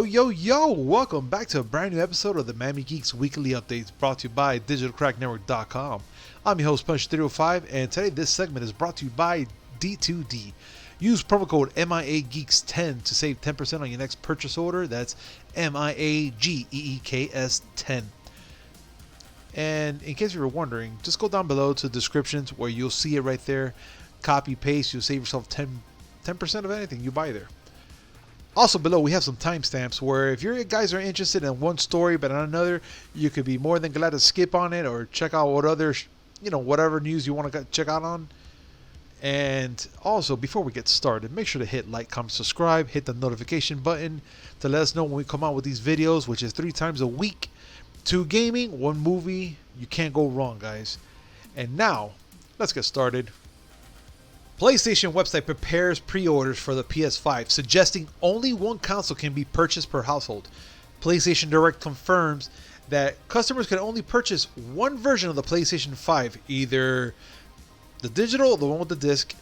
Yo, welcome back to a brand new episode of the Miami Geeks Weekly Updates brought to you by DigitalCrackNetwork.com. I'm your host, Punch305, and today this segment is brought to you by D2D. Use promo code MIAGeeks10 to save 10% on your next purchase order. That's MIAGEEKS 10. And in case you were wondering, just go down below to descriptions where you'll see it right there. Copy, paste, you'll save yourself 10% of anything you buy there. Also below, we have some timestamps where if you guys are interested in one story but on another, you could be more than glad to skip on it or check out what other, whatever news you want to check out on. And also, before we get started, make sure to hit like, comment, subscribe, hit the notification button to let us know when we come out with these videos, which is 3 times a week. 2 gaming, 1 movie. You can't go wrong, guys. And now, let's get started. PlayStation website prepares pre-orders for the PS5, suggesting only one console can be purchased per household. PlayStation Direct confirms that customers can only purchase one version of the PlayStation 5, either the digital or the one with the disc,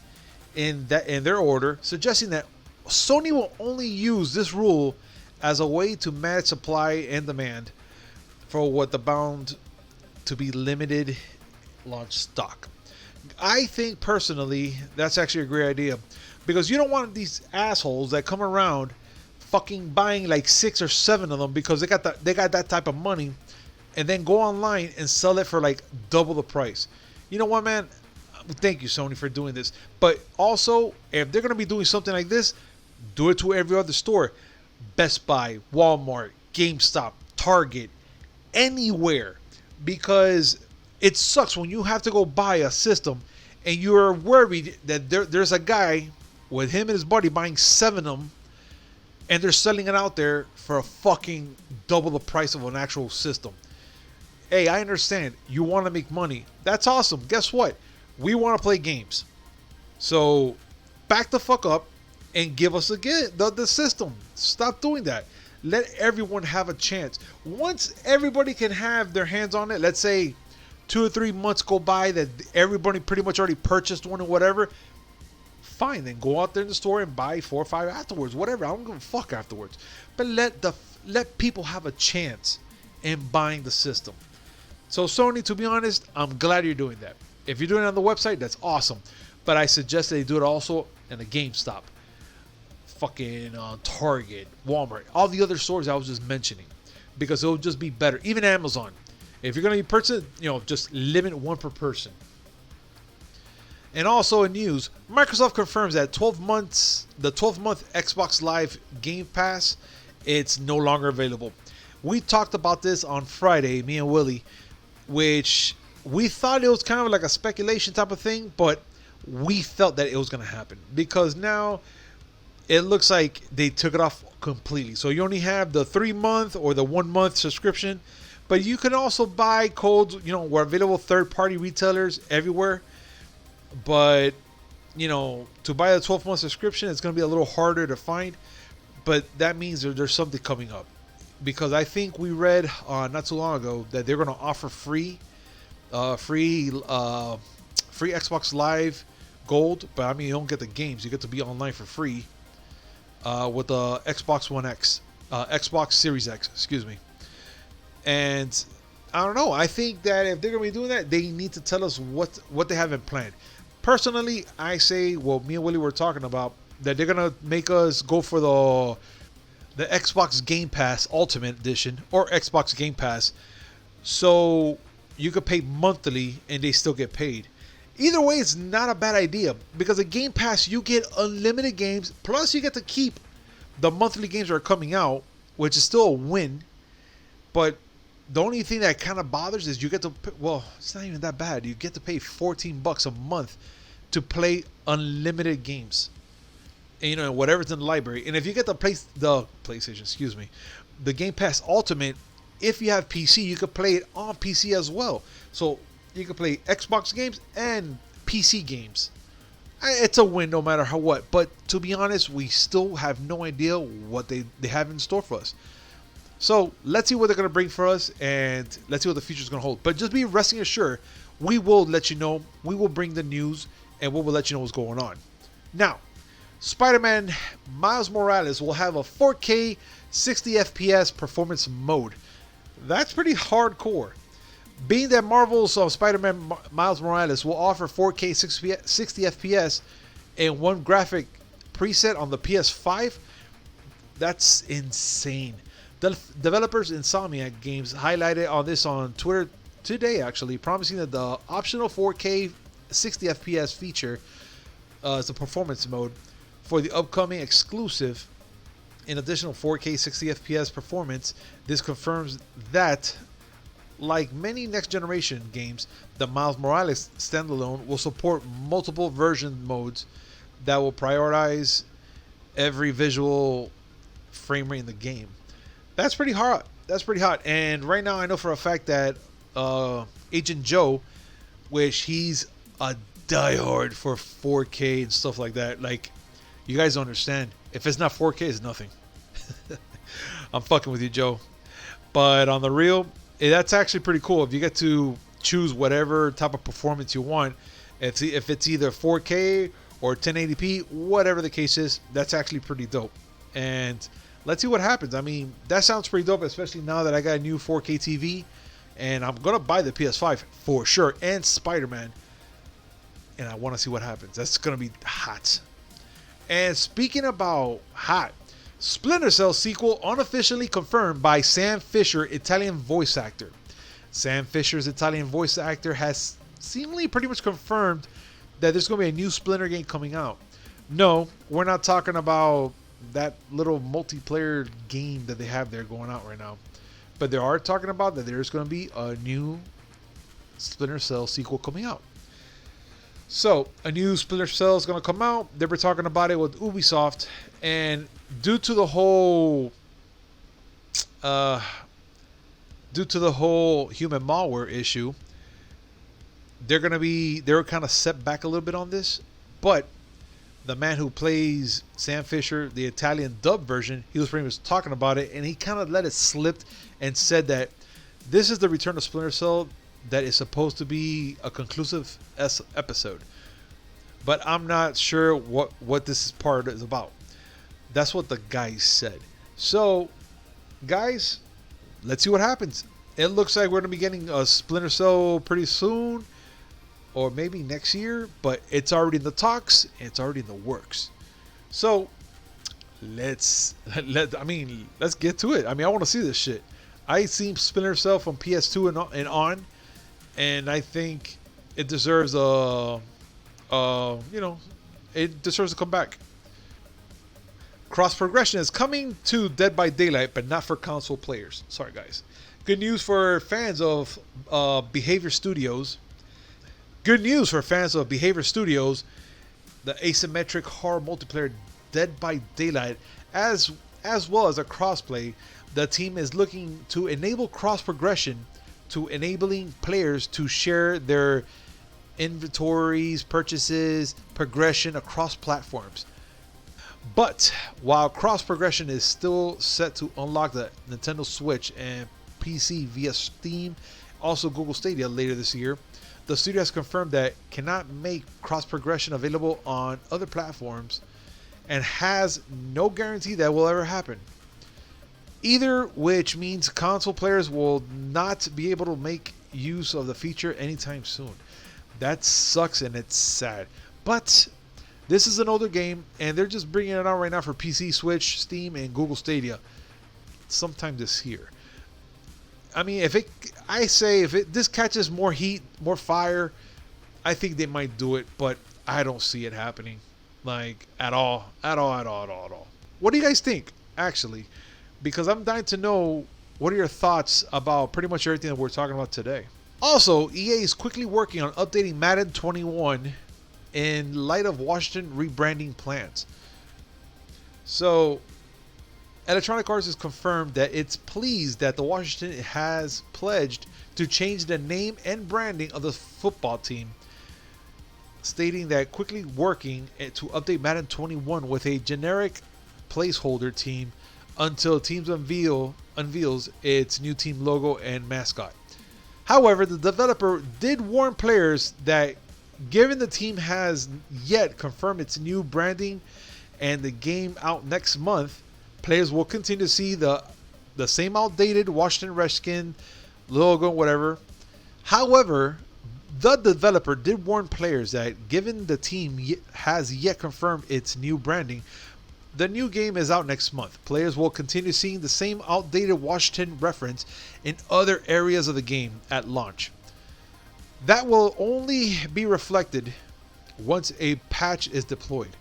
in their order, suggesting that Sony will only use this rule as a way to manage supply and demand for what the bound to be limited launch stock. I think personally that's actually a great idea, because you don't want these assholes that come around fucking buying like 6 or 7 of them because they got that type of money, and then go online and sell it for like double the price. You know what, man? Thank you, Sony, for doing this. But also, if they're gonna be doing something like this, do it to every other store: Best Buy, Walmart, GameStop, Target, anywhere, because it sucks when you have to go buy a system and you're worried that there's a guy with him and his buddy buying 7 of them, and they're selling it out there for a fucking double the price of an actual system. Hey, I understand you want to make money. That's awesome. Guess what? We want to play games. So back the fuck up and give us the system. Stop doing that. Let everyone have a chance. Once everybody can have their hands on it, let's say 2 or 3 months go by that everybody pretty much already purchased one or whatever, fine, then go out there in the store and buy 4 or 5 afterwards, whatever. I don't give a fuck afterwards. But let people have a chance in buying the system. So Sony, to be honest, I'm glad you're doing that. If you're doing it on the website, that's awesome. But I suggest they do it also in the GameStop, fucking Target, Walmart, all the other stores I was just mentioning, because it'll just be better. Even Amazon. If you're going to be purchasing, just limit 1 per person. And also in news, Microsoft confirms that the 12-month Xbox Live Game Pass, it's no longer available. We talked about this on Friday, me and Willie, which we thought it was kind of like a speculation type of thing, but we felt that it was going to happen, because now it looks like they took it off completely. So you only have the 3-month or the 1-month subscription. But you can also buy codes, we're available third-party retailers everywhere. But, to buy a 12-month subscription, it's going to be a little harder to find. But that means there's something coming up. Because I think we read not too long ago that they're going to offer free Xbox Live Gold. But, I mean, you don't get the games. You get to be online for free with the Xbox One X. Xbox Series X, excuse me. And I don't know. I think that if they're going to be doing that, they need to tell us what they have in plan. Personally, I say, well, me and Willie were talking about that they're going to make us go for the Xbox Game Pass Ultimate Edition or Xbox Game Pass, so you could pay monthly and they still get paid. Either way, it's not a bad idea, because a Game Pass, you get unlimited games, plus you get to keep the monthly games that are coming out, which is still a win. But the only thing that kind of bothers is you get to, it's not even that bad. You get to pay $14 a month to play unlimited games. And, whatever's in the library. And if you get the PlayStation, the Game Pass Ultimate, if you have PC, you could play it on PC as well. So you can play Xbox games and PC games. It's a win no matter what. But to be honest, we still have no idea what they have in store for us. So let's see what they're going to bring for us, and let's see what the future is going to hold. But just be resting assured, we will let you know. We will bring the news, and we will let you know what's going on. Now, Spider-Man Miles Morales will have a 4K 60 FPS performance mode. That's pretty hardcore. Being that Marvel's Spider-Man Miles Morales will offer 4K 60 FPS and one graphic preset on the PS5, that's insane. The developers Insomniac Games highlighted on this on Twitter today, actually, promising that the optional 4K 60 FPS feature is the performance mode for the upcoming exclusive. In additional 4K 60 FPS performance, this confirms that, like many next generation games, the Miles Morales standalone will support multiple version modes that will prioritize every visual frame rate in the game. That's pretty hot. That's pretty hot. And right now, I know for a fact that Agent Joe, which he's a diehard for 4K and stuff like that. Like, you guys don't understand. If it's not 4K, it's nothing. I'm fucking with you, Joe. But on the real, that's actually pretty cool. If you get to choose whatever type of performance you want, if it's either 4K or 1080p, whatever the case is, that's actually pretty dope. And let's see what happens. I mean, that sounds pretty dope, especially now that I got a new 4K TV. And I'm going to buy the PS5 for sure. And Spider-Man. And I want to see what happens. That's going to be hot. And speaking about hot, Splinter Cell Sequel unofficially confirmed by Sam Fisher, Italian voice actor. Sam Fisher's Italian voice actor has seemingly pretty much confirmed that there's going to be a new Splinter game coming out. No, we're not talking about that little multiplayer game that they have there going out right now. But they are talking about that there's going to be a new Splinter Cell sequel coming out. So, a new Splinter Cell is going to come out. They were talking about it with Ubisoft. And due to the whole human malware issue, they were kind of set back a little bit on this. But the man who plays Sam Fisher, the Italian dub version, he was pretty much talking about it, and he kind of let it slip and said that this is the return of Splinter Cell that is supposed to be a conclusive episode. But I'm not sure what this part is about. That's what the guy said. So, guys, let's see what happens. It looks like we're going to be getting a Splinter Cell pretty soon, or maybe next year, but it's already in the talks, and it's already in the works. So, let's get to it. I mean, I want to see this shit. I seen Splinter Cell from PS2 and on, and I think it deserves it deserves to come back. Cross progression is coming to Dead by Daylight, but not for console players. Sorry, guys. Good news for fans of Behavior Studios. Good news for fans of Behavior Studios. The asymmetric horror multiplayer Dead by Daylight, as well as a crossplay. The team is looking to enable cross progression to enabling players to share their inventories, purchases, progression across platforms. But while cross progression is still set to unlock the Nintendo Switch and PC via Steam, also Google Stadia later this year, the studio has confirmed that cannot make cross progression available on other platforms and has no guarantee that will ever happen. Either which means console players will not be able to make use of the feature anytime soon. That sucks and it's sad. But this is an older game and they're just bringing it out right now for PC, Switch, Steam, and Google Stadia sometime this year. I mean, if this catches more heat, more fire, I think they might do it, but I don't see it happening, like at all. What do you guys think, actually? Because I'm dying to know what are your thoughts about pretty much everything that we're talking about today. Also, EA is quickly working on updating Madden 21 in light of Washington rebranding plans. So, Electronic Arts has confirmed that it's pleased that the Washington has pledged to change the name and branding of the football team, stating that quickly working to update Madden 21 with a generic placeholder team until teams unveils its new team logo and mascot. However, the developer did warn players that given the team has yet confirmed its new branding and the game out next month, Players will continue to see the same outdated Washington Redskin logo, whatever. However, the developer did warn players that given the team has yet confirmed its new branding, the new game is out next month. Players will continue seeing the same outdated Washington reference in other areas of the game at launch. That will only be reflected once a patch is deployed.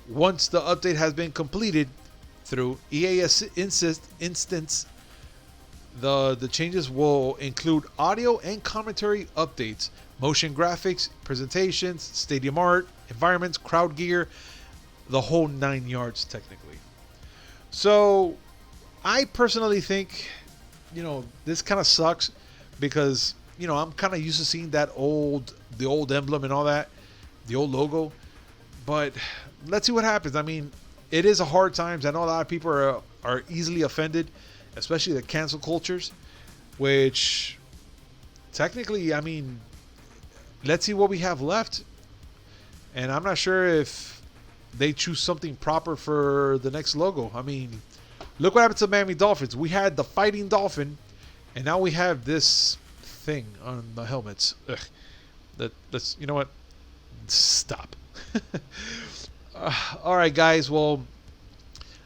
Once the update has been completed through EA instance, the changes will include audio and commentary updates, motion graphics, presentations, stadium art, environments, crowd gear, the whole 9 yards technically. So I personally think, this kind of sucks because, I'm kind of used to seeing the old emblem and all that, the old logo. But let's see what happens. I mean, it is a hard times. I know a lot of people are easily offended, especially the cancel cultures, which technically, I mean, let's see what we have left. And I'm not sure if they choose something proper for the next logo. I mean, look what happened to Miami Dolphins. We had the fighting dolphin, and now we have this thing on the helmets. Let's, you know what? Stop. All right, guys. Well,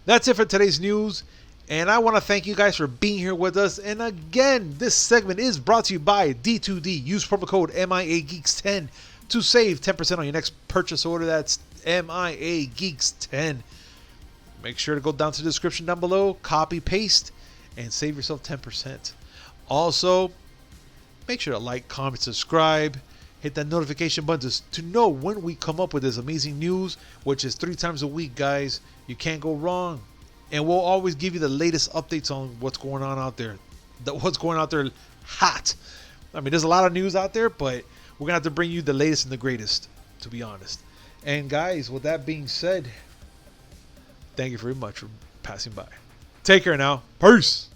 that's it for today's news. And I want to thank you guys for being here with us. And again, this segment is brought to you by D2D. Use promo code MIAGeeks10 to save 10% on your next purchase order. That's MIAGeeks10. Make sure to go down to the description down below, copy, paste, and save yourself 10%. Also, make sure to like, comment, subscribe. Hit that notification button to know when we come up with this amazing news, which is 3 times a week, guys. You can't go wrong. And we'll always give you the latest updates on what's going on out there. What's going out there hot. I mean, there's a lot of news out there, but we're going to have to bring you the latest and the greatest, to be honest. And guys, with that being said, thank you very much for passing by. Take care now. Peace.